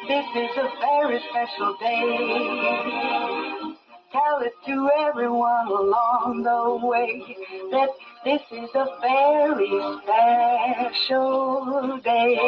this is a very special day. Tell it to everyone along the way that this is a very special day.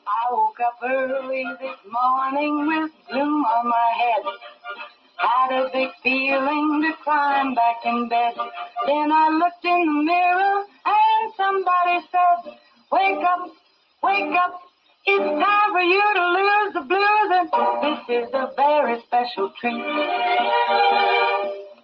I woke up early this morning with gloom on my head. Had a big feeling to climb back in bed. Then I looked in the mirror and somebody said, wake up, wake up. It's time for you to lose the blues. And this is a very special treat.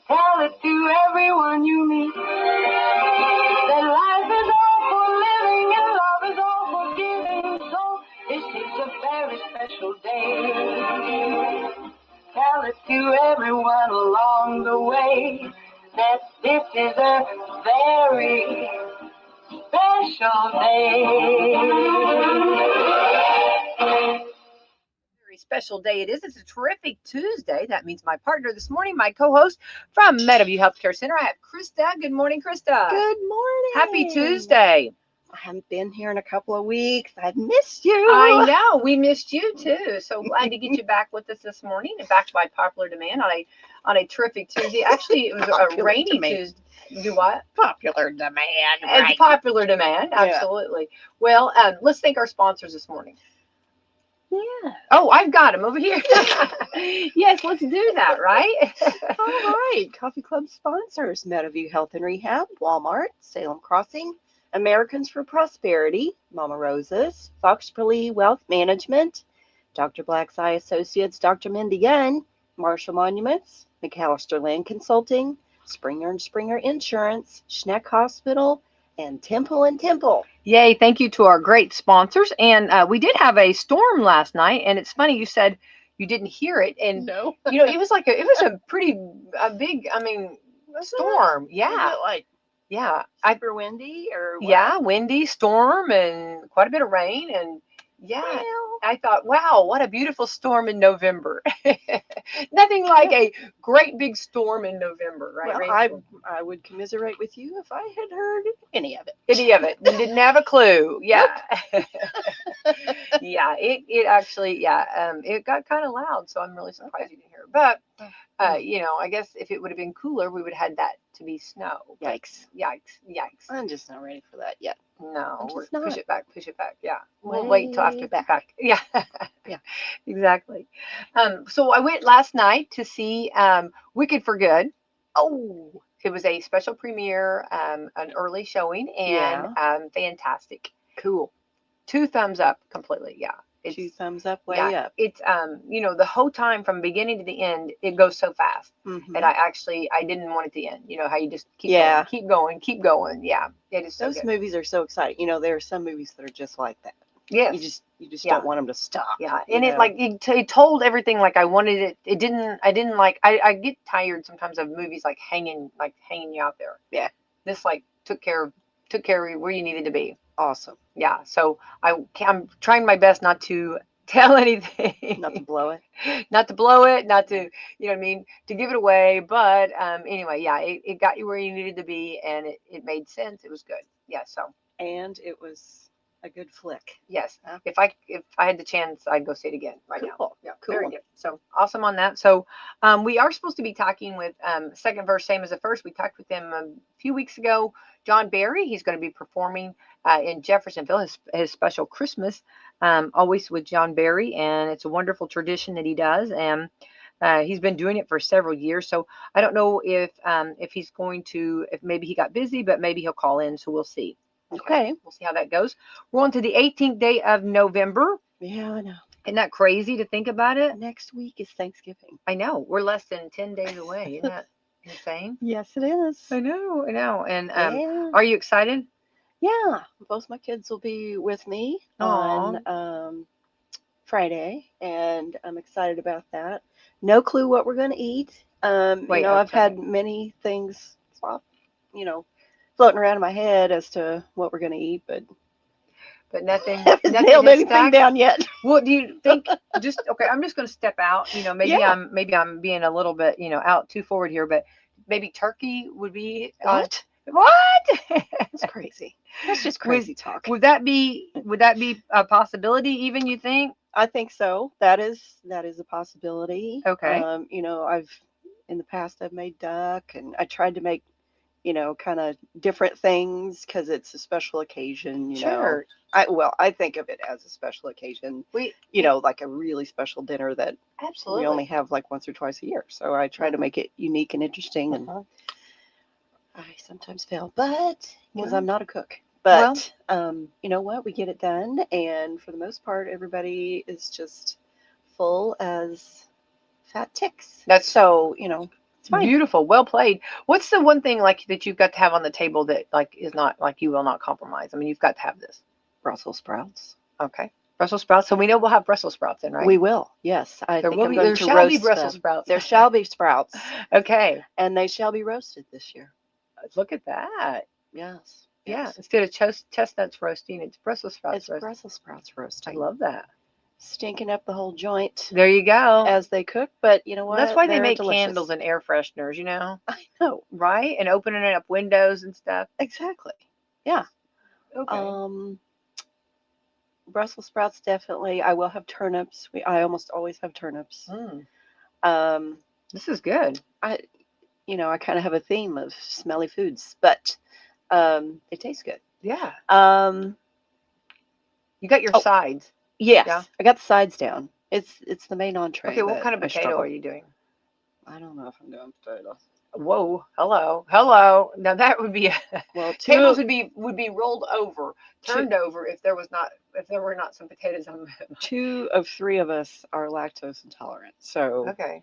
Tell it to everyone you meet. That life is all for living and love is all for giving. So this is a very special day. Tell it to everyone along the way that this is a very special day. Very special day it is. It's a terrific Tuesday. That means my partner this morning, my co-host from Meadowview Healthcare Center, I have Krista. Good morning, Krista. Good morning. Happy Tuesday. I haven't been here in a couple of weeks. I've missed you. I know. We missed you too. So glad to get you back with us this morning and back by popular demand on a terrific Tuesday. Actually, it was a rainy Tuesday. Do what? Popular demand. Right. It's popular demand. Absolutely. Yeah. Well, let's thank our sponsors this morning. Yeah. Oh, I've got them over here. Yes, let's do that, right? All right. Coffee Club sponsors: Meadowview Health and Rehab, Walmart, Salem Crossing, Americans for Prosperity, Mama Rosa's, Foxbury Wealth Management, Dr. Black's Eye Associates, Dr. Mindy Young, Marshall Monuments, McAllister Land Consulting, Springer & Springer Insurance, Schneck Hospital, and Temple & Temple. Yay, thank you to our great sponsors. And we did have a storm last night, and it's funny you said you didn't hear it. And, no. It was a pretty big, storm. Yeah. Was it like yeah. super windy or what? Yeah, windy, storm, and quite a bit of rain. And yeah, well, I thought, wow, what a beautiful storm in November. Nothing like a great big storm in November, right? Well, I would commiserate with you if I had heard any of it. Any of it. You didn't have a clue. Yeah. Yeah, it actually, it got kind of loud, so I'm really surprised you didn't hear it. But, I guess if it would have been cooler, we would have had that to be snow. Yikes. Yikes. I'm just not ready for that yet. No, just not. Push it back. Yeah. We'll wait till after back. Yeah. Yeah. Exactly. So I went last night to see Wicked for Good. Oh, it was a special premiere, an early showing, and fantastic. Cool. 2 thumbs up completely. Yeah. It's 2 thumbs up, way up. It's the whole time from beginning to the end, it goes so fast. Mm-hmm. And I didn't want it to end. You know how you just keep going. Yeah. It is so Those good. movies are so exciting. There are some movies that are just like that. Yes. You just don't want them to stop. Yeah. And it told everything like I wanted it. It didn't, I get tired sometimes of movies like hanging you out there. Yeah. This took care of where you needed to be. Awesome. Yeah. So I'm trying my best not to tell anything. Not to blow it. Not to blow it, not to, to give it away. But anyway, it got you where you needed to be, and it made sense. It was good. Yeah. So. And it was a good flick. Yes. If I had the chance, I'd go see it again now. Yeah. Cool. Very good. So awesome on that. So we are supposed to be talking with Second Verse, Same as the First. We talked with him a few weeks ago. John Barry, he's going to be performing in Jeffersonville, his special Christmas, always with John Barry. And it's a wonderful tradition that he does. And he's been doing it for several years. So I don't know if he's going to, if maybe he got busy, but maybe he'll call in. So we'll see. Okay. We'll see how that goes. We're on to the 18th day of November. Yeah, I know. Isn't that crazy to think about it? Next week is Thanksgiving. I know. We're less than 10 days away. Isn't that insane? Yes, it is. I know. And are you excited? Yeah. Both my kids will be with me on Friday, and I'm excited about that. No clue what we're going to eat. I've had many things, floating around in my head as to what we're going to eat, but but nothing Haven't nothing nailed has anything stuck. down yet. What do you think? Just okay. I'm just going to step out. Maybe Yeah. I'm being a little bit out too forward here, but maybe turkey would be on. What? What? That's crazy. That's just Would- crazy talk. Would that be a possibility? Even you think? I think so. That is a possibility. Okay. I've in the past I've made duck, and I tried to make kind of different things because it's a special occasion. Sure. I think of it as a special occasion. We Like a really special dinner that absolutely. we only have like once or twice a year. So I try to make it unique and interesting, and Uh-huh. I sometimes fail, but because I'm not a cook. Well- But you know what? We get it done, and for the most part, everybody is just full as fat ticks. That's so it's fine. beautiful. Well played. What's the one thing like that you've got to have on the table that like is not like you will not compromise? I mean, you've got to have this. Brussels sprouts. Okay. Brussels sprouts. So we know we'll have Brussels sprouts in, right? We will. Yes, I There think will I'm be. going There to shall roast be Brussels them. sprouts. There shall be sprouts, Okay. and they shall be roasted this year. Look at that. Yes. Yeah. yes. Instead of chestnuts roasting, it's Brussels sprouts It's roasting. Brussels sprouts I roasting. love that. Stinking up the whole joint There you go. as they cook, but you know what? That's why they They're make delicious. candles and air fresheners, I know. right? And opening up windows and stuff. Exactly. Yeah. Okay. Brussels sprouts definitely. I will have turnips. I almost always have turnips. Mm, this is good. I kind of have a theme of smelly foods, but they taste good. Yeah. Um, You got your Oh. sides. yes, Yeah. I got the sides down. It's the main entree. Okay. What that kind of I potato struggle. are you doing? I don't know if I'm doing potato. Whoa. Hello. Now that would be Well, tables would be rolled over, turned over if there were not some potatoes on them. 2 of 3 of us are lactose intolerant, so Okay.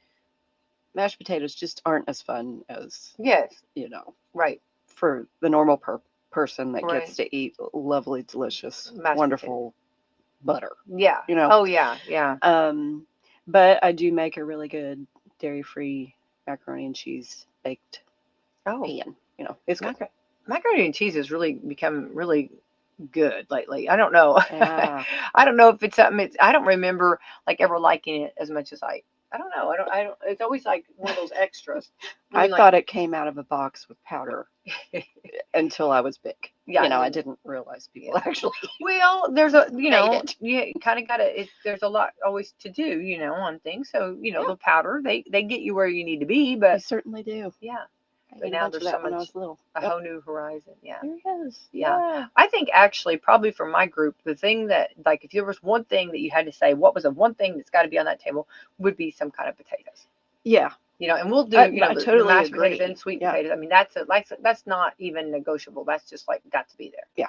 mashed potatoes just aren't as fun as Yes. Right. for the normal person that Right. gets to eat lovely, delicious, Mashed wonderful butter. Yeah. Oh yeah. Yeah. But I do make a really good dairy-free macaroni and cheese baked Oh. pan. It's good. Macaroni and cheese has really become really good lately. I don't know. Yeah. I don't know if it's something. I don't remember like ever liking it as much as I don't know. I don't. It's always like one of those extras. I thought it came out of a box with powder it. until I was big. Yeah. I didn't realize people actually. Well, there's a it. you kind of gotta. There's a lot always to do on things. So Yeah. the powder they get you where you need to be, They but certainly do. yeah. I But ate a now bunch of there's so that when I much was little. a Yep. whole new horizon. Yeah. There it is. Yeah. Yeah. I think actually probably for my group, the thing that like if there was one thing that you had to say, what was the one thing that's got to be on that table would be some kind of potatoes. Yeah. And we'll do I the totally mashed agree. potatoes and sweet Yeah. potatoes. I mean that's not even negotiable. That's just like got to be there. Yeah.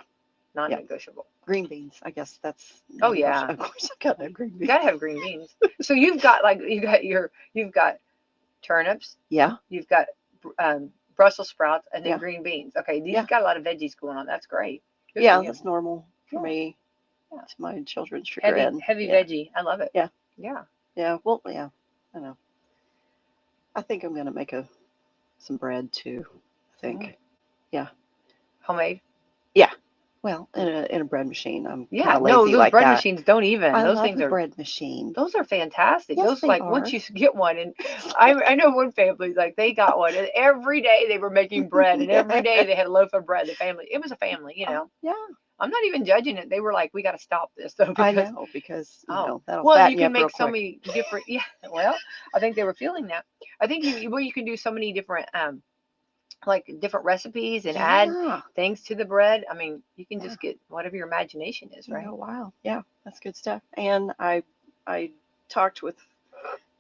Non-negotiable. Green beans. I guess that's. Oh yeah. Of course, I got no green beans. You gotta have green beans. So you've got you've got turnips. Yeah. You've got Brussels sprouts and then Yeah. green beans. Okay, these Yeah. got a lot of veggies going on. That's great. Good Yeah, for you. that's normal for Yeah. me. Yeah. It's my children's chagrin. Heavy Yeah. veggie. I love it. Yeah. Yeah. Yeah. Well, yeah. I know. I think I'm gonna make some bread too. I think. Homemade. Well, in a bread machine. I'm Yeah. kind of lazy No, those like bread that. machines don't even. I Those love things a are. bread machine. Those are fantastic. Yes, Those they like are. once you get one, and I know one family like they got one, and every day they were making bread, and every day they had a loaf of bread. The family, it was a family, Yeah. I'm not even judging it. They were like, we got to stop this though I because know because oh, that'll well, fatten you you can up real make so quick. many different. Yeah, well, I think they were feeling that. I think you can do so many different like different recipes and add Yeah. things to the bread. I mean, you can just get whatever your imagination is, right? Oh wow. Yeah, that's good stuff. And I talked with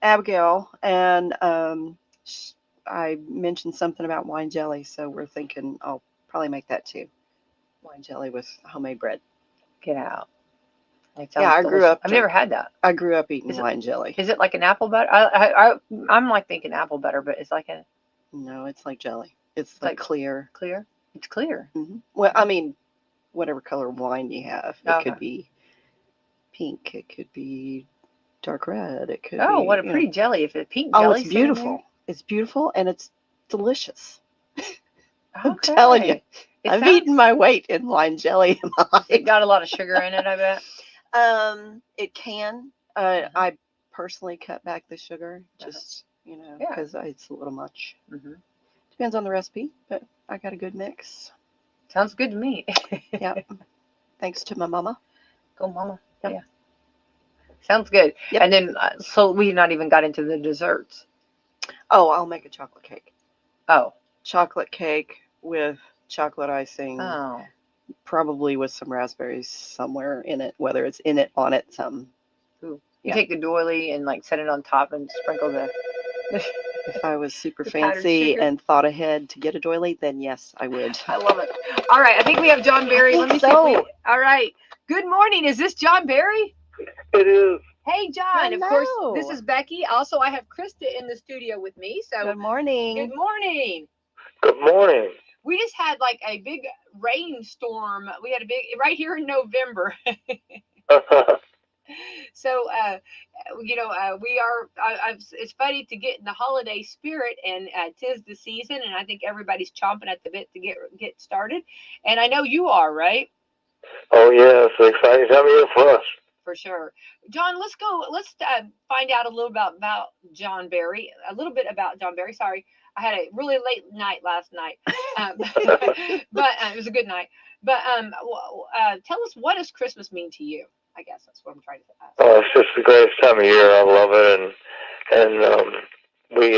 Abigail, and I mentioned something about wine jelly, so we're thinking I'll probably make that too. Wine jelly with homemade bread. Get out. That Yeah, sounds I grew delicious. up I've never had that. I grew up eating Is it- wine jelly. Is it like an apple butter? I'm like thinking apple butter, but it's like a No, it's like jelly. It's like clear. clear. It's clear. Well, I mean, whatever color wine you have. It Okay. could be pink. It could be dark red. It could Oh, be. what a pretty jelly! If it's pink Oh, jelly, it's sitting there. beautiful. It's beautiful and it's delicious. I'm telling you, I've eaten my weight in wine jelly in my life. It got a lot of sugar in it, I bet. It can. I personally cut back the sugar, just because it's a little much. Depends on the recipe, but I got a good mix. Sounds good to me. Yeah. Thanks to my mama. Go, mama. Yep. Yeah. Sounds good. Yep. And then, so we not even got into the desserts. Oh, I'll make a chocolate cake. Oh. Chocolate cake with chocolate icing. Oh. Probably with some raspberries somewhere in it, whether it's in it, on it, something. Ooh. You take the doily and like set it on top and sprinkle the. If I was super fancy and thought ahead to get a doily, then yes, I would. I love it. All right, I think we have John Barry. Let me see. All right. Good morning. Is this John Barry? It is. Hey, John. Hello. Of course, this is Becky. Also, I have Krista in the studio with me. So good morning. Good morning. Good morning. We just had like a big rainstorm. We had a big right here in November. So, we are. It's funny to get in the holiday spirit, and 'tis the season, and I think everybody's chomping at the bit to get started. And I know you are, right? Oh yeah, it's an exciting time of year for us. For sure, John. Let's go. Let's find out a little about John Barry. A little bit about John Barry. Sorry, I had a really late night last night, but it was a good night. But tell us, what does Christmas mean to you? I guess that's what I'm trying to ask. Oh, it's just the greatest time of year. I love it, and we,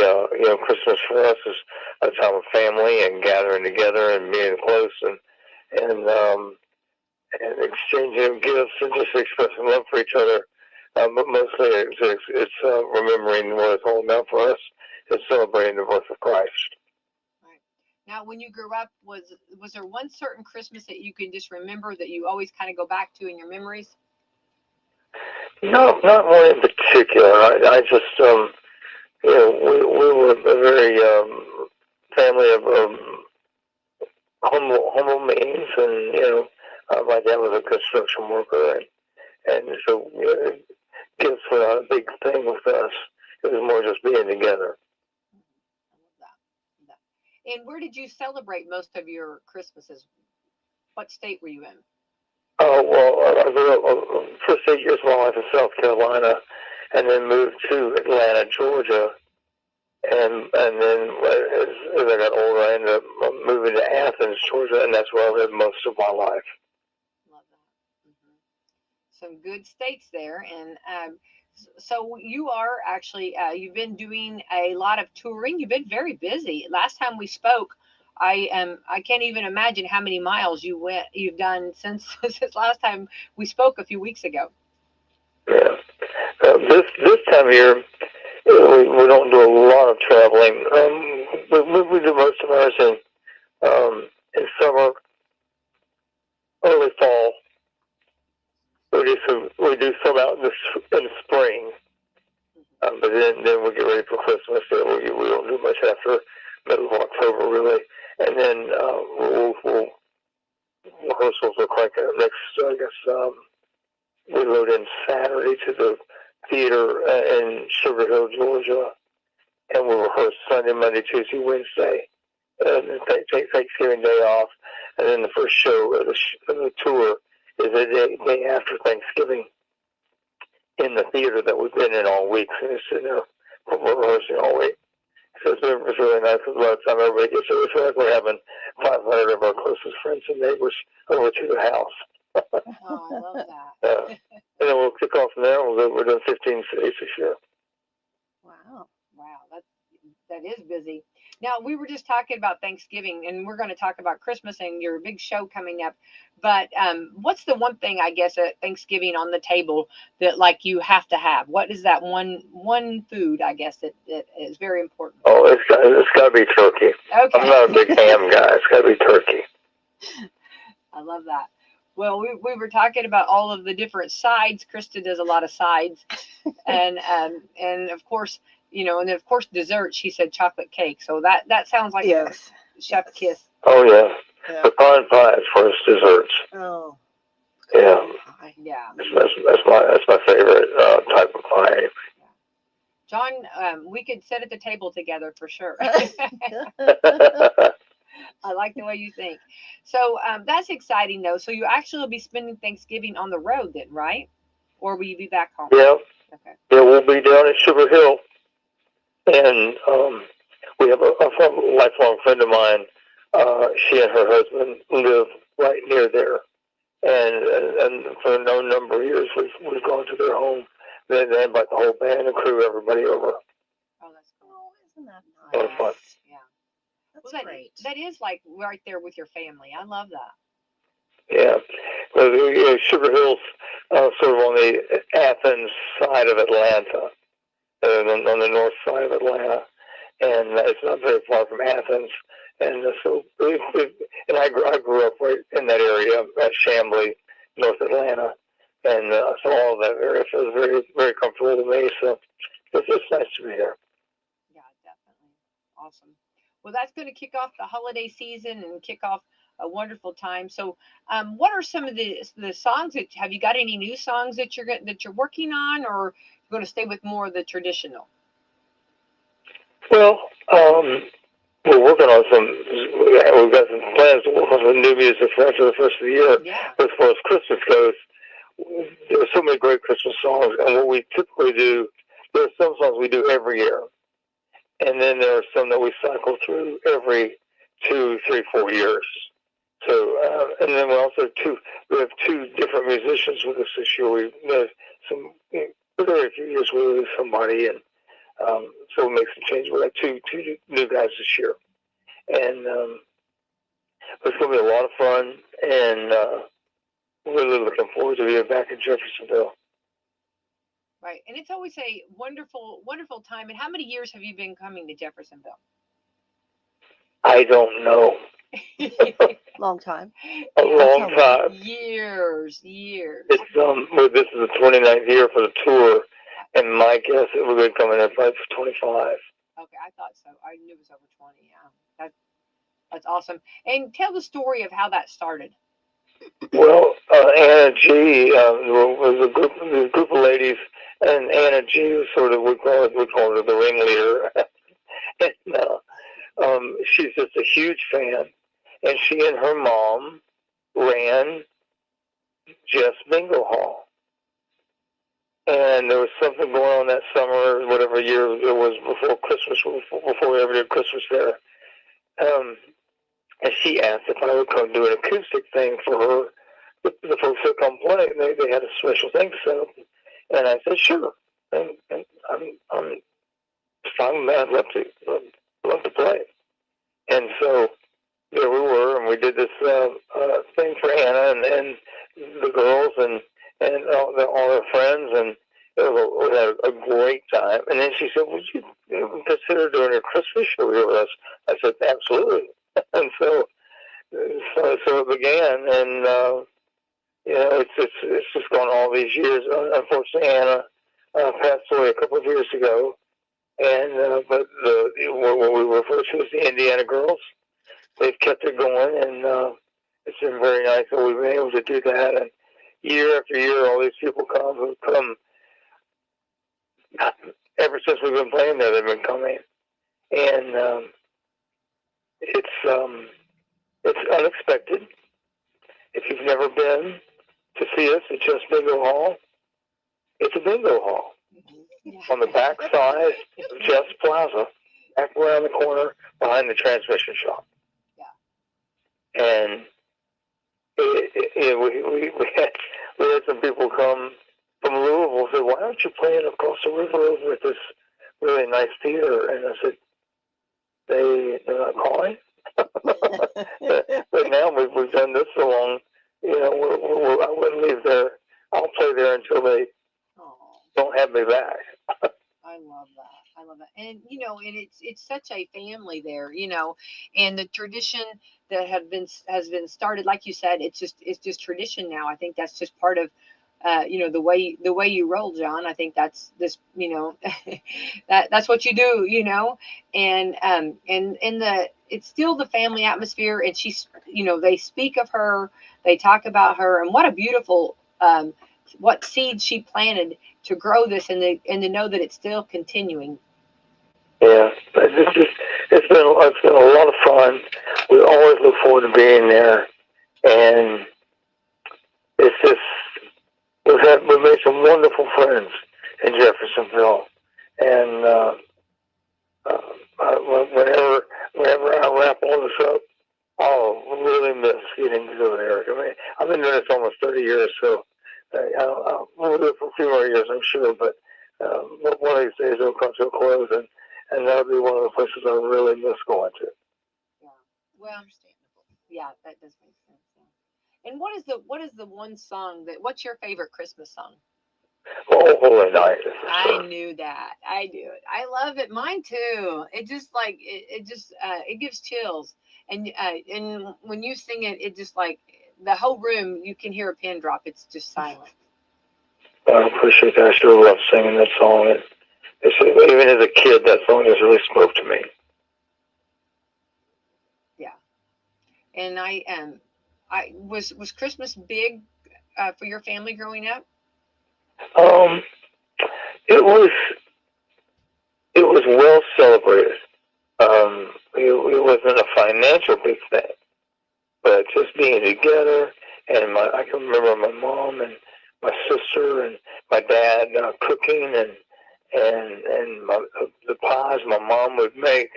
Christmas for us is a time of family and gathering together and being close and exchanging gifts and just expressing love for each other. But mostly, it's remembering what it's all about for us. It's celebrating the birth of Christ. Right. Now, when you grew up, was there one certain Christmas that you can just remember that you always kind of go back to in your memories? No, not one in particular. I just, we were a very family of humble means, and my dad was a construction worker, and so gifts were not a big thing with us. It was more just being together. I love that. And where did you celebrate most of your Christmases? What state were you in? Oh, well, I grew up first 8 years of my life in South Carolina, and then moved to Atlanta, Georgia, and then as I got older, I ended up moving to Athens, Georgia, and that's where I lived most of my life. Love that. Some good states there, and so you are actually you've been doing a lot of touring. You've been very busy. Last time we spoke, I can't even imagine how many miles you've done since last time we spoke a few weeks ago. Yeah, this time of year we don't do a lot of traveling. We do most of ours in summer, early fall. We do some out in the spring, but then we get ready for Christmas. So we don't do much after middle of October, really. And then rehearsals will crank up next. I guess we load in Saturday to the theater in Sugar Hill, Georgia, and we rehearse Sunday, Monday, Tuesday, Wednesday, and then take Thanksgiving Day off. And then the first show of the tour is the day after Thanksgiving in the theater that we've been in all week. So it's sitting there rehearsing all week. So it's really nice. A lot of time everybody gets there. It's like we're having 500 of our closest friends and neighbors over to the house. Oh, I love that. And then we'll kick off from there. We're doing 15 cities this year. Wow, that is busy. Now, we were just talking about Thanksgiving, and we're going to talk about Christmas and your big show coming up. But what's the one thing, I guess, at Thanksgiving on the table that like you have to have? What is that one food, I guess, that is very important? Oh, it's got to be turkey. Okay. I'm not a big ham guy. It's got to be turkey. I love that. Well, we were talking about all of the different sides. Krista does a lot of sides, and of course, and of course dessert. She said chocolate cake. So that sounds like a chef kiss. Oh yeah. Pecan pie is first desserts. Oh. Yeah. Yeah. That's my favorite type of pie. John, we could sit at the table together for sure. I like the way you think. So that's exciting, though. So you actually will be spending Thanksgiving on the road then, right? Or will you be back home? Yeah. Okay. Yeah, we'll be down at Sugar Hill, and we have a lifelong friend of mine. She and her husband live right near there, and for a number of years we've gone to their home. They invite the whole band and crew, everybody over. Oh, that's cool. Oh, isn't that A lot of fun. nice? Yeah. That's Well, great. that is like right there with your family. I love that. Yeah. Well, Sugar Hill's sort of on the Athens side of Atlanta, on the north side of Atlanta, and it's not very far from Athens. And so, and I grew up right in that area at Chamblee, North Atlanta, and so all of that area feels very, very comfortable to me. So it's just nice to be there. Yeah, definitely. Awesome. Well, that's going to kick off the holiday season and kick off a wonderful time. So, what are some of the songs that have you got any new songs that you're working on, or you're going to stay with more of the traditional? Well, we're working on some. We've got some plans to work on some new music for the first of the year. Yeah. But as far as Christmas goes, there are so many great Christmas songs, and what we typically do, there are some songs we do every year, and then there are some that we cycle through every 2, 3, 4 years. So, and then we have two different musicians with us this year. We have some very few years we lose somebody, and so we'll make some changes. We have two new guys this year, and it's going to be a lot of fun, and really looking forward to being back in Jeffersonville. Right. And it's always a wonderful, wonderful time. And how many years have you been coming to Jeffersonville? I don't know. Long time. A long time. Years. It's well, this is the 29th year for the tour, and my guess it would be coming in for 25. Okay, I thought so. I knew it was over 20. Yeah, that's awesome. And tell the story of how that started. Well, Anna G was a group of ladies, and Anna G was sort of we call her the ringleader. And she's just a huge fan, and she and her mom ran Jeff's Bingo Hall. And there was something going on that summer, whatever year it was before Christmas, before we ever did Christmas there. And she asked if I would come do an acoustic thing for her. The folks that come play, they had a special thing set up. And I said, sure. And I'm fine with that. I'd love to play. And so there we were, and we did this thing for Anna and the girls and all their friends, and we had a great time. And then she said, would you consider doing a Christmas show here with us? I said, absolutely. And so it began, and it's just gone all these years. Unfortunately, Anna passed away a couple of years ago, and but what we refer to as the Indiana Girls, they've kept it going, and it's been very nice that we've been able to do that. And year after year, all these people who've come ever since we've been playing there. They've been coming, and it's unexpected. If you've never been to see us at Just Bingo Hall, it's a bingo hall on the back side of Jeff's Plaza, back around the corner behind the transmission shop. Yeah. And we had some people come from Louisville and said, why aren't you playing across the river over at this really nice theater? And I said, they're not calling. But now we've done this so long, I wouldn't leave there. I'll play there until they don't have me back. I love that. And and it's such a family there, and the tradition that has been started, like you said, it's just tradition now. I think that's just part of the way you roll, John. I think that's this, that's what you do, and it's still the family atmosphere, and she's, they speak of her, they talk about her, and what a beautiful what seed she planted to grow this, and to know that it's still continuing. Yeah, but it's been a lot of fun. We always look forward to being there, and it's just we've made some wonderful friends in Jeffersonville, and whenever I wrap all this up, I'll really miss getting to do it, Eric. I mean, I've been doing this almost 30 years, so I'll do it for a few more years, I'm sure. But one of these days it'll come to a close, and that'll be one of the places I really miss going to. Yeah. Well, understandable. Yeah, that does make sense. Yeah. And what is the one song what's your favorite Christmas song? Oh, Holy Night. I knew that. I do it. I love it. Mine too. It just like it gives chills. And when you sing it, it just like the whole room, you can hear a pin drop. It's just silent. I appreciate that. I sure love singing that song. Even as a kid, that song has really spoke to me. Yeah. And I was Christmas big for your family growing up? It was well celebrated. It wasn't a financial big thing, but just being together, and I can remember my mom and my sister and my dad cooking, and the pies my mom would make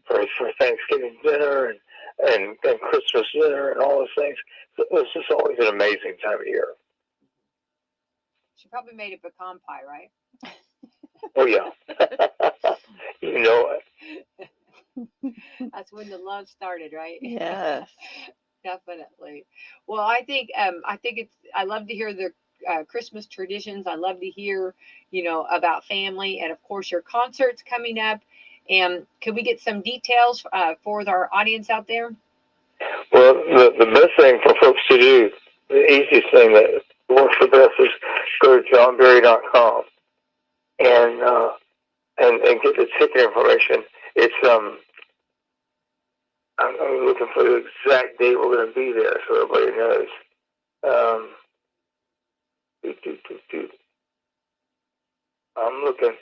for Thanksgiving dinner and Christmas dinner and all those things. So it was just always an amazing time of year. She probably made a pecan pie, right? Oh yeah. You know it. That's when the love started, right? Yes. Definitely. Well, I think I love to hear the Christmas traditions. I love to hear, about family, and of course your concerts coming up. And can we get some details for our audience out there? Well, the best thing for folks to do, the easiest thing that works the best, is go to johnberry.com and get the ticket information. It's I'm looking for the exact date we're going to be there, so everybody knows. I'm looking.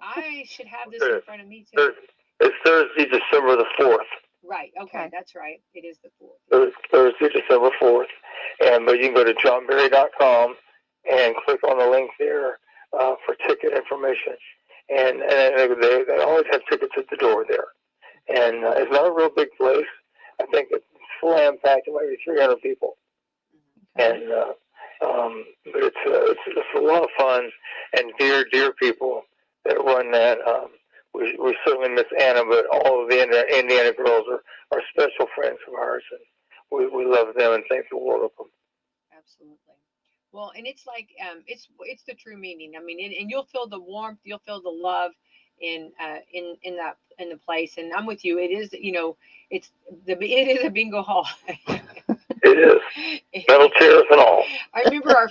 I should have this in front of me too. It's Thursday, December the 4th. Right. Okay, that's right. It is the 4th. Thursday, December 4th. But you can go to johnberry.com and click on the link there for ticket information. And they always have tickets at the door there. And it's not a real big place. I think it's slam packed, maybe 300 people. And but it's a lot of fun, and dear people that run that. We certainly miss Anna, but all of the Indiana girls are special friends of ours, and we love them and think the world of them. Absolutely. Well, and it's like it's the true meaning. I mean, and you'll feel the warmth, you'll feel the love in the place. And I'm with you. It is, it is a bingo hall. It is. Metal chairs and all. I remember our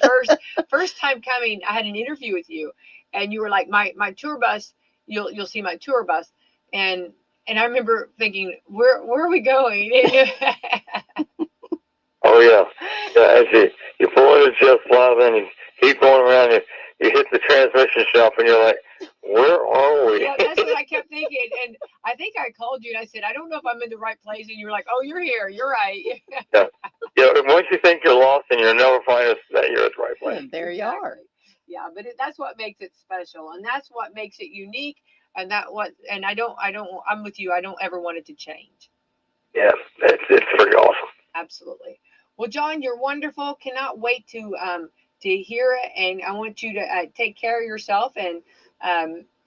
first time coming. I had an interview with you, and you were like, my tour bus. You'll see my tour bus, and I remember thinking, where are we going? Oh yeah. As you pull into Jeff Plaza and you keep going around, you hit the transmission shop, and you're like, where are we? Yeah, that's what I kept thinking. And I think I called you and I said, I don't know if I'm in the right place. And you were like, oh, you're here. You're right. Yeah. Once you think you're lost, and you'll never find us, that you're at the right place. And there you are. Yeah, but that's what makes it special, and that's what makes it unique. And I'm with you. I don't ever want it to change. Yeah, it's pretty awesome. Absolutely. Well, John, you're wonderful. Cannot wait to hear it, and I want you to take care of yourself, and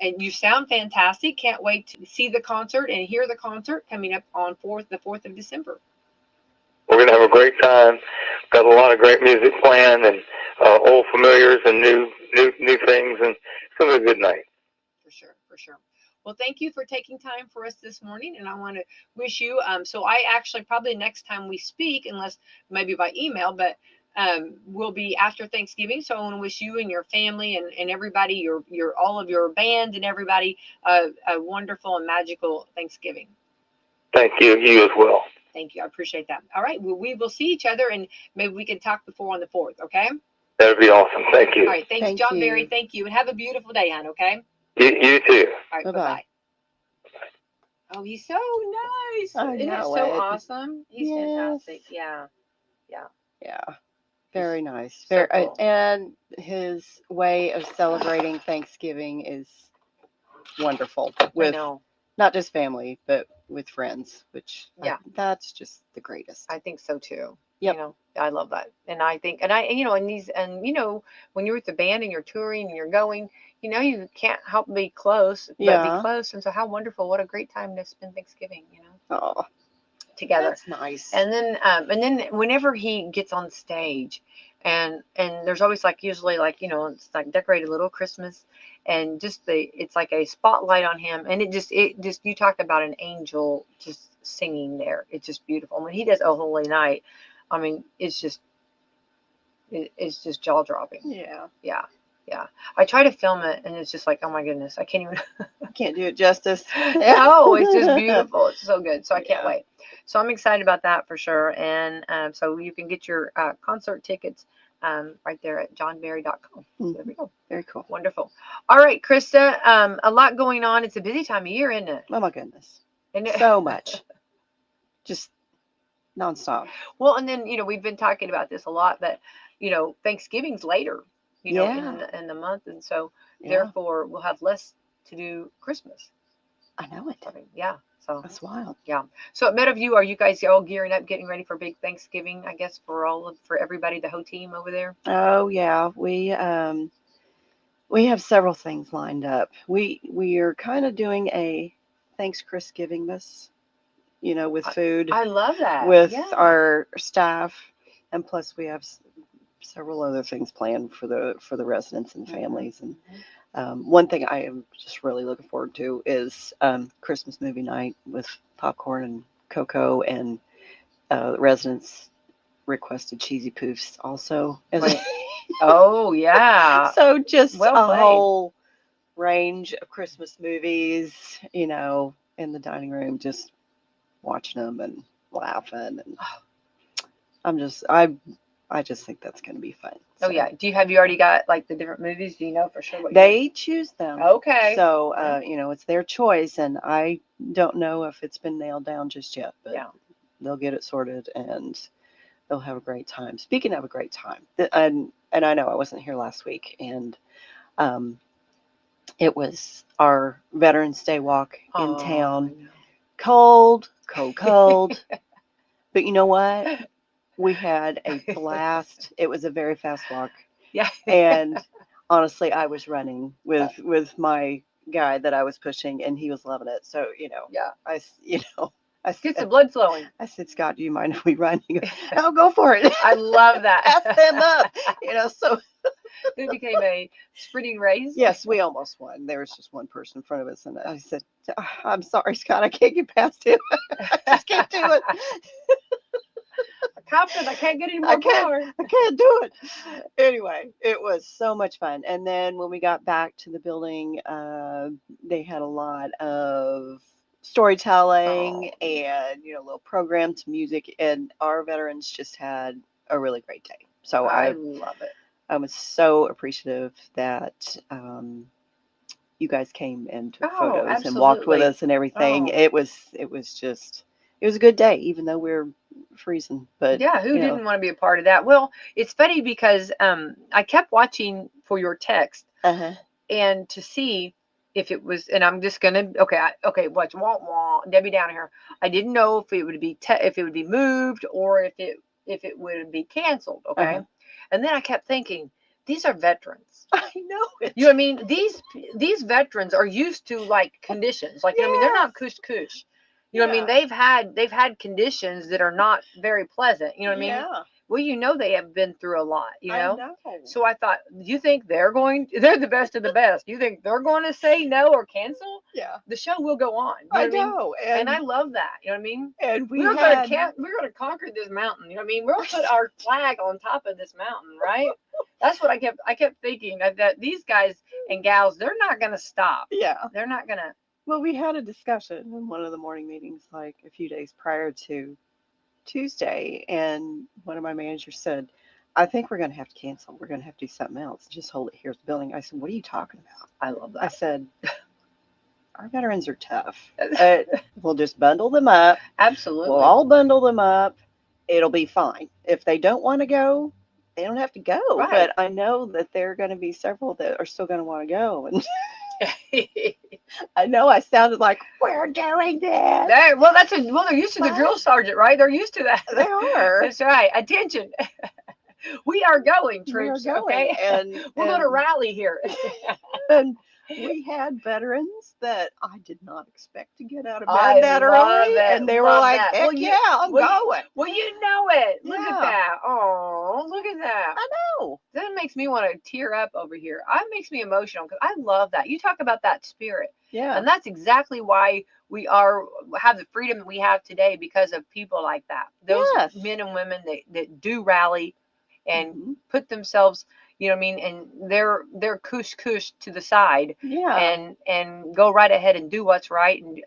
you sound fantastic. Can't wait to see the concert and hear the concert coming up on the 4th of December. We're going to have a great time. Got a lot of great music planned, and old familiars and new things, and it's going to be a good night. For sure. Well, thank you for taking time for us this morning, and I want to wish you. So I actually probably next time we speak, unless maybe by email, but will be after Thanksgiving. So I want to wish you and your family and everybody, your all of your band and everybody, a wonderful and magical Thanksgiving. Thank you. You as well. Thank you. I appreciate that. All right. Well, we will see each other, and maybe we can talk before on the 4th. Okay. That'd be awesome. Thank you. All right. Thanks, John Berry. Thank you, and have a beautiful day, hon. Okay. You too. All right, Bye-bye. bye-bye. Oh, he's so nice. I Isn't that know so it. awesome? He's Yes. fantastic. Yeah. Yeah. Very nice. so Very, cool. and his way of celebrating Thanksgiving is wonderful I with know. not just family, but with friends, which Yeah. that's just the greatest. I think so too. Yep. You know, I love that. And I think, and you know, when you're with the band and you're touring and you're going, you know, you can't help but be close, but be Yeah. close. And so how wonderful. What a great time to spend Thanksgiving, you know, Oh, together. that's nice. And then whenever he gets on stage, and there's always like usually like you know it's like decorated little Christmas, and just it's like a spotlight on him, and it just you talked about an angel just singing there. It's just beautiful. When he does "Oh Holy Night," I mean it's just jaw dropping. Yeah. Yeah. I try to film it, and it's just like oh my goodness, I can't even. I can't do it justice. No, it's just beautiful. It's so good. So I can't Yeah. wait. So I'm excited about that for sure. And so you can get your concert tickets right there at johnberry.com. So there we go. Very cool. Wonderful. All right, Krista, a lot going on. It's a busy time of year, isn't it? Oh my goodness. Isn't it? So much. Just nonstop. Well, and then, you know, we've been talking about this a lot, but, you know, Thanksgiving's later, you know, Yeah. in the month. And so Yeah. therefore we'll have less to do Christmas. I know it. I mean, yeah. So That's wild. yeah. So at Meadowview, are you guys all gearing up, getting ready for big Thanksgiving? I guess for everybody, the whole team over there. Oh yeah. We have several things lined up. We are kind of doing a thanks Chris giving this, you know, with food I love that. with Yeah. our staff, and plus we have several other things planned for the residents and families. And one thing I am just really looking forward to is Christmas movie night with popcorn and cocoa, and the residents requested cheesy poofs also. Right. Oh yeah. So just Well a played. whole range of Christmas movies, you know, in the dining room, just watching them and laughing. And I just think that's going to be fun. Oh So yeah. Have you already got like the different movies? Do you know for sure what they choose them. Okay. So, you know, it's their choice, and I don't know if it's been nailed down just yet, but Yeah. they'll get it sorted and they'll have a great time. Speaking of a great time, and I know I wasn't here last week, and it was our Veterans Day walk in town. Cold. But you know what? We had a blast. It was a very fast walk. Yeah. And honestly, I was running with my guy that I was pushing, and he was loving it. So, you know, Yeah. I Get the blood flowing. I said, Scott, do you mind if we run? He goes, no, go for it. I love that. Pass them up. You know, so it became a sprinting race. yes, we almost won. There was just one person in front of us, and I said, I'm sorry, Scott, I can't get past him. I just can't do it. Confident I can't get any more power. I can't do it. Anyway, it was so much fun. And then when we got back to the building, they had a lot of storytelling and, you know, little programs, music, and our veterans just had a really great day. So I love it. I was so appreciative that you guys came and took photos and walked with absolutely. us and everything. Oh. It was a good day, even though we're freezing. But yeah, who didn't want to be a part of that? Well, it's funny because I kept watching for your text and to see if it was, and I'm just gonna watch Debbie down here. I didn't know if it would be if it would be moved or if it would be canceled. Okay, and then I kept thinking these are veterans. I know it. You know what I mean? These veterans are used to like conditions. Like, you know what I mean, they're not cush. You know what I mean? They've had conditions that are not very pleasant. You know what I mean? Yeah. Well, you know they have been through a lot, you know? I know. So I thought, you think they're the best of the best. You think they're going to say no or cancel? Yeah. The show will go on. You know I what I mean? know. And I love that. You know what I mean? And we're gonna conquer this mountain. You know what I mean? We'll put our flag on top of this mountain, right? That's what I kept thinking, that these guys and gals, they're not gonna stop. Yeah. They're not gonna. Well, we had a discussion in one of the morning meetings like a few days prior to Tuesday, and one of my managers said, I think we're going to have to cancel. We're going to have to do something else. Just hold it here at the building. I said, what are you talking about? I love I that. said, our veterans are tough. We'll just bundle them up. Absolutely. We'll all bundle them up. It'll be fine. If they don't want to go, they don't have to go. Right. But I know that there are going to be several that are still going to want to go. And I know I sounded like, we're doing this. Well, they're used to the drill sergeant, right? They're used to that. They are. That's right. Attention. We are going, troops. We are going. Okay. And We're going to rally here. and we had veterans that I did not expect to get out of I bed that love early. it. And they were Love like, that. heck Well, yeah, I'm going. Well, you know it. Look Yeah. at that. Oh, look at that. I know. That makes me want to tear up over here. It makes me emotional because I love that. You talk about that spirit. Yeah. And that's exactly why we have the freedom that we have today, because of people like that. Those Yes. men and women that do rally and Mhm. put themselves, you know what I mean, and they're cush to the side, Yeah. and go right ahead and do what's right, and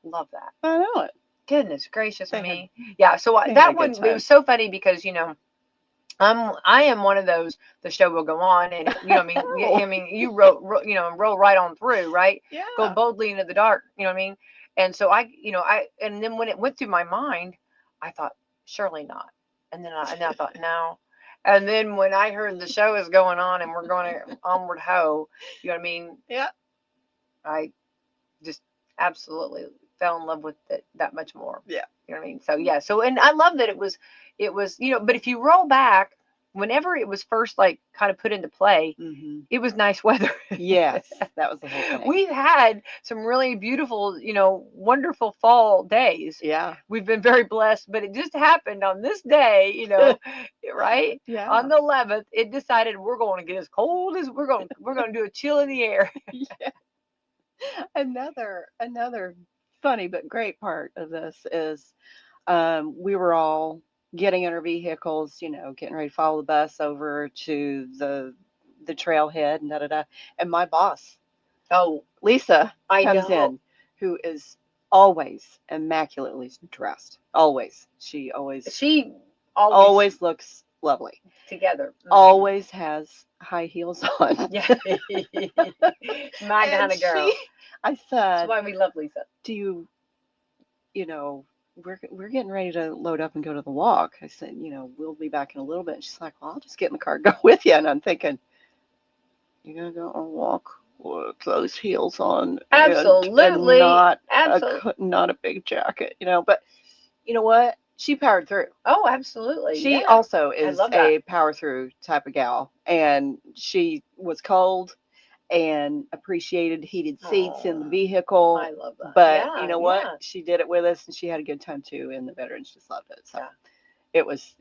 love that. I know it. Goodness gracious They me. Yeah, so they had a that good one, it time. was so funny because, I am one of those, the show will go on, and I mean, you roll right on through, right? Yeah. Go boldly into the dark, you know what I mean? And so and then when it went through my mind, I thought, surely not. And then I thought, no. And then when I heard the show is going on and we're going to onward ho, you know what I mean? Yeah. I just absolutely fell in love with it that much more. Yeah. You know what I mean? So yeah. So, and I love that it was, but if you roll back, whenever it was first like kind of put into play, Mm-hmm. it was nice weather. Yes, that was the whole thing. We've had some really beautiful, wonderful fall days. Yeah. We've been very blessed, but it just happened on this day, right? Yeah. On the 11th, it decided we're going to get as cold as we're going to do a chill in the air. Yeah. Another funny but great part of this is we were all getting in our vehicles, getting ready to follow the bus over to the trailhead and da-da-da. And my boss, Oh, Lisa, I comes know. in, who is always immaculately dressed. Always. She She always looks lovely. together. Always has high heels on. Yeah. My kind of girl. I That's said, why we love Lisa. do we're getting ready to load up and go to the walk. I said, we'll be back in a little bit. And she's like, well, I'll just get in the car and go with you. And I'm thinking, you're going to go on a walk with those heels on. Absolutely. And not a big jacket, But you know what? She powered through. Oh, absolutely. She yeah. also is love a power through type of gal. And she was cold and appreciated heated seats in the vehicle. I love that. But Yeah, you know what? She did it with us, and she had a good time too. And the veterans just loved it. So it was